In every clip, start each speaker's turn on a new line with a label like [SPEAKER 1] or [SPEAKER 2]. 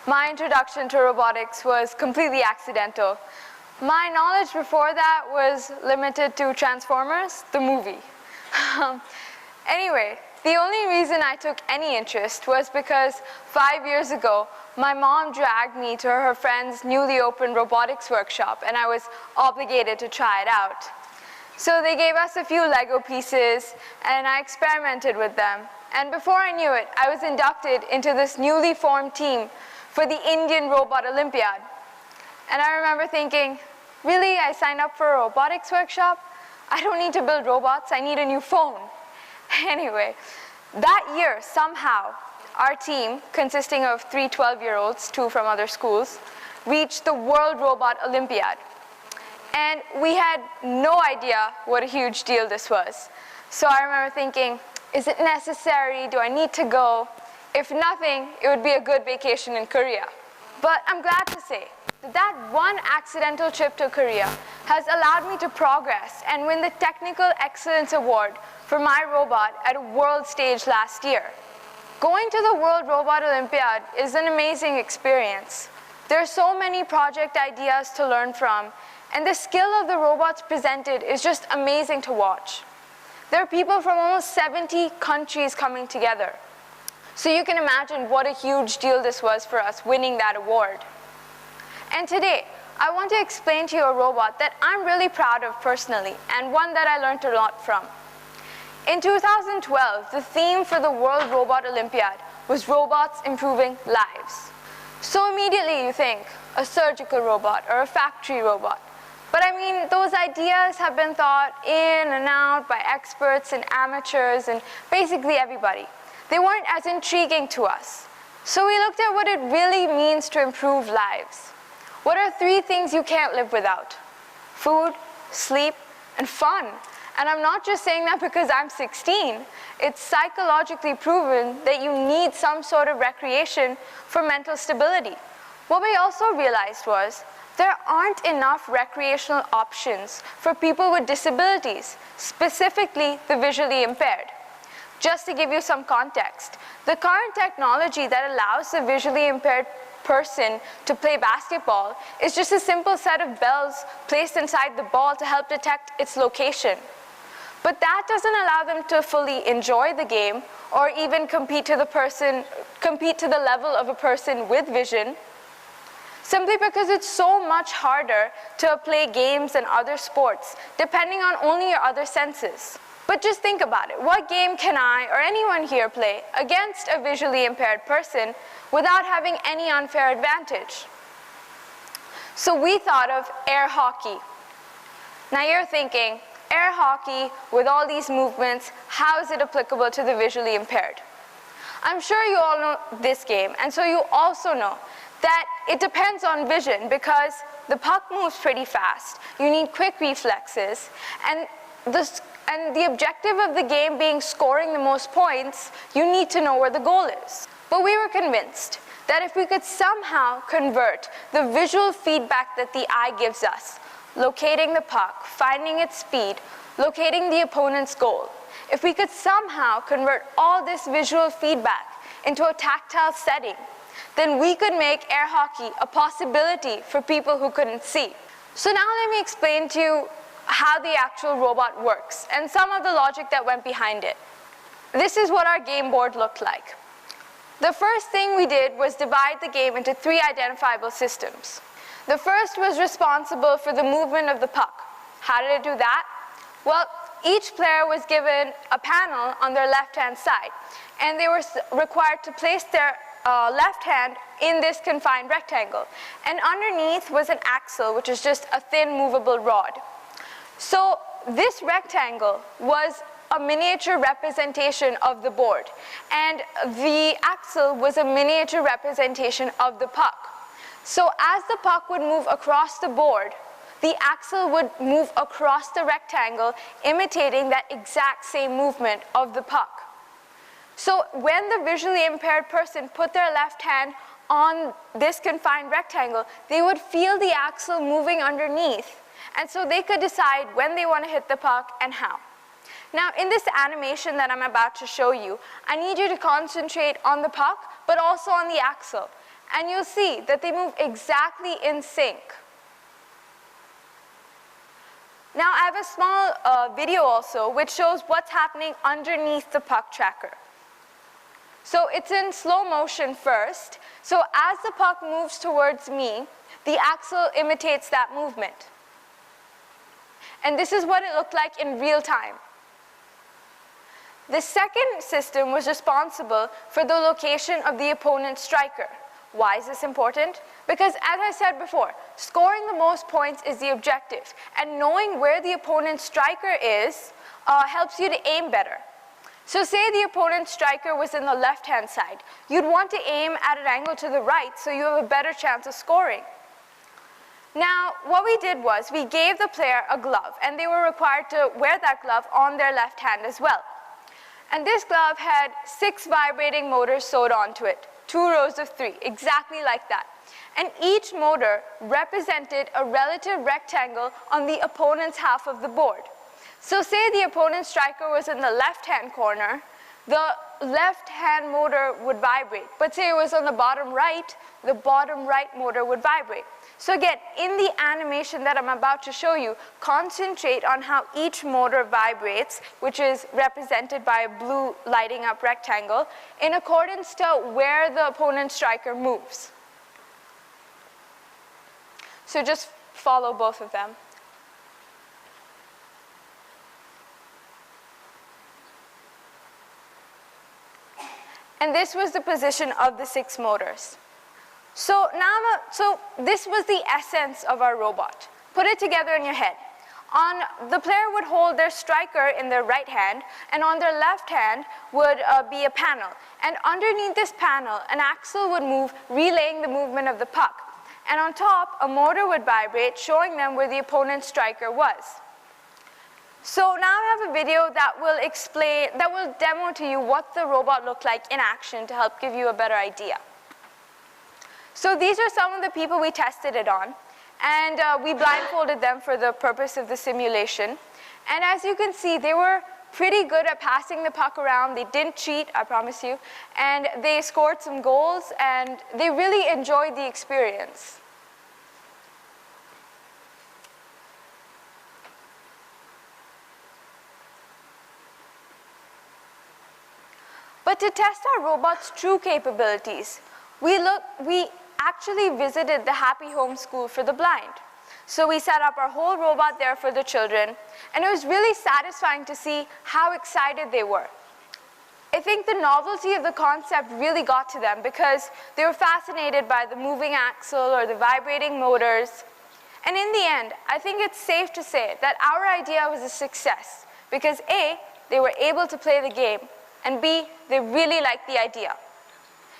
[SPEAKER 1] my introduction to robotics was completely accidental. My knowledge before that was limited to Transformers, the movie. Anyway, the only reason I took any interest was because 5 years ago, my mom dragged me to her friend's newly opened robotics workshop, and I was obligated to try it out. So they gave us a few Lego pieces, and I experimented with them. And before I knew it, I was inducted into this newly formed team for the Indian Robot Olympiad. And I remember thinking, really, I signed up for a robotics workshop? I don't need to build robots, I need a new phone. Anyway, that year, somehow, our team, consisting of 3 12-year-olds, 2 from other schools, reached the World Robot Olympiad. And we had no idea what a huge deal this was. So I remember thinking, is it necessary? Do I need to go? If nothing, it would be a good vacation in Korea. But I'm glad to say that that one accidental trip to Korea has allowed me to progress and win the Technical Excellence Award for my robot at a world stage last year. Going to the World Robot Olympiad is an amazing experience. There are so many project ideas to learn from, and the skill of the robots presented is just amazing to watch. There are people from almost 70 countries coming together. So you can imagine what a huge deal this was for us winning that award. And today, I want to explain to you a robot that I'm really proud of personally, and one that I learned a lot from. In 2012, the theme for the World Robot Olympiad was robots improving lives. So immediately you think, a surgical robot or a factory robot. But I mean, those ideas have been thought in and out by experts and amateurs and basically everybody. They weren't as intriguing to us. So we looked at what it really means to improve lives. What are 3 things you can't live without? Food, sleep, and fun. And I'm not just saying that because I'm 16. It's psychologically proven that you need some sort of recreation for mental stability. What we also realized was there aren't enough recreational options for people with disabilities, specifically the visually impaired. Just to give you some context, the current technology that allows the visually impaired person to play basketball is just a simple set of bells placed inside the ball to help detect its location. But that doesn't allow them to fully enjoy the game or even compete to the level of a person with vision, simply because it's so much harder to play games and other sports, depending on only your other senses. But just think about it. What game can I or anyone here play against a visually impaired person without having any unfair advantage? So we thought of air hockey. Now you're thinking, air hockey with all these movements, how is it applicable to the visually impaired? I'm sure you all know this game, and so you also know that it depends on vision because the puck moves pretty fast. You need quick reflexes, and the objective of the game being scoring the most points, you need to know where the goal is. But we were convinced that if we could somehow convert the visual feedback that the eye gives us, locating the puck, finding its speed, locating the opponent's goal, if we could somehow convert all this visual feedback into a tactile setting, then we could make air hockey a possibility for people who couldn't see. So now let me explain to you how the actual robot works and some of the logic that went behind it. This is what our game board looked like. The first thing we did was divide the game into 3 identifiable systems. The first was responsible for the movement of the puck. How did it do that? Well, each player was given a panel on their left-hand side, and they were required to place their left hand in this confined rectangle. And underneath was an axle, which is just a thin movable rod. So this rectangle was a miniature representation of the board, and the axle was a miniature representation of the puck. So as the puck would move across the board, the axle would move across the rectangle, imitating that exact same movement of the puck. So when the visually impaired person put their left hand on this confined rectangle, they would feel the axle moving underneath, and so they could decide when they want to hit the puck and how. Now, in this animation that I'm about to show you, I need you to concentrate on the puck, but also on the axle. and you'll see that they move exactly in sync. Now I have a small video also which shows what's happening underneath the puck tracker. So it's in slow motion first. So as the puck moves towards me, the axle imitates that movement. And this is what it looked like in real time. The second system was responsible for the location of the opponent's striker. Why is this important? Because as I said before, scoring the most points is the objective, and knowing where the opponent's striker is helps you to aim better. So say the opponent's striker was in the left-hand side. You'd want to aim at an angle to the right so you have a better chance of scoring. Now, what we did was we gave the player a glove, and they were required to wear that glove on their left hand as well. And this glove had 6 vibrating motors sewed onto it, 2 rows of 3, exactly like that. And each motor represented a relative rectangle on the opponent's half of the board. So say the opponent's striker was in the left-hand corner, the left-hand motor would vibrate. But say it was on the bottom right motor would vibrate. So again, in the animation that I'm about to show you, concentrate on how each motor vibrates, which is represented by a blue lighting up rectangle, in accordance to where the opponent's striker moves. So just follow both of them. And this was the position of the 6 motors. So this was the essence of our robot. Put it together in your head. The player would hold their striker in their right hand, and on their left hand would be a panel. And underneath this panel, an axle would move, relaying the movement of the puck. And on top, a motor would vibrate, showing them where the opponent's striker was. So now I have a video that will demo to you what the robot looked like in action to help give you a better idea. So these are some of the people we tested it on, and we blindfolded them for the purpose of the simulation. And as you can see, they were pretty good at passing the puck around. They didn't cheat, I promise you, and they scored some goals, and they really enjoyed the experience. But to test our robot's true capabilities, we actually visited the Happy Home School for the Blind. So we set up our whole robot there for the children, and it was really satisfying to see how excited they were. I think the novelty of the concept really got to them because they were fascinated by the moving axle or the vibrating motors. And in the end, I think it's safe to say that our idea was a success because A, they were able to play the game, and B, they really liked the idea.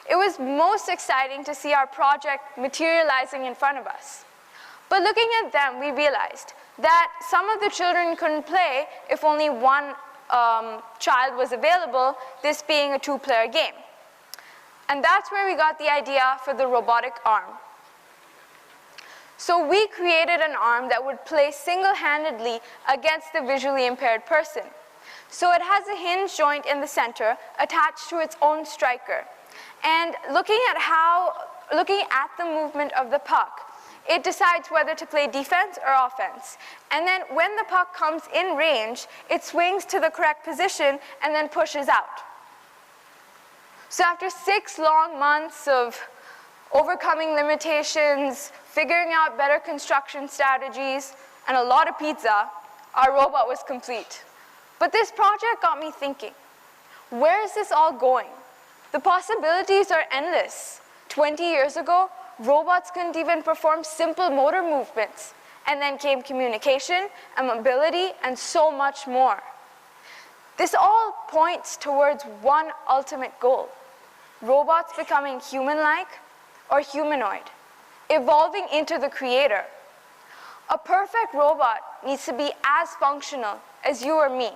[SPEAKER 1] It was most exciting to see our project materializing in front of us. But looking at them, we realized that some of the children couldn't play if only one child was available, this being a 2-player game. And that's where we got the idea for the robotic arm. So we created an arm that would play single-handedly against the visually impaired person. So it has a hinge joint in the center attached to its own striker. And looking at the movement of the puck, it decides whether to play defense or offense. And then when the puck comes in range, it swings to the correct position and then pushes out. So after 6 long months of overcoming limitations, figuring out better construction strategies, and a lot of pizza, our robot was complete. But this project got me thinking, where is this all going? The possibilities are endless. 20 years ago, robots couldn't even perform simple motor movements. And then came communication and mobility and so much more. This all points towards one ultimate goal: robots becoming human-like or humanoid, evolving into the creator. A perfect robot needs to be as functional as you or me.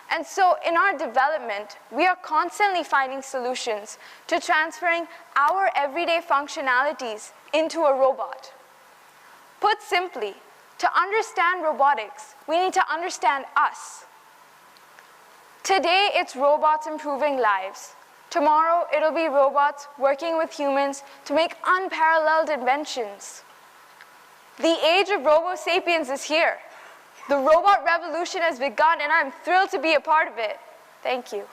[SPEAKER 1] And so in our development, we are constantly finding solutions to transferring our everyday functionalities into a robot. Put simply, to understand robotics, we need to understand us. Today, it's robots improving lives. Tomorrow, it'll be robots working with humans to make unparalleled inventions. The age of Robo Sapiens is here. The robot revolution has begun, and I'm thrilled to be a part of it. Thank you.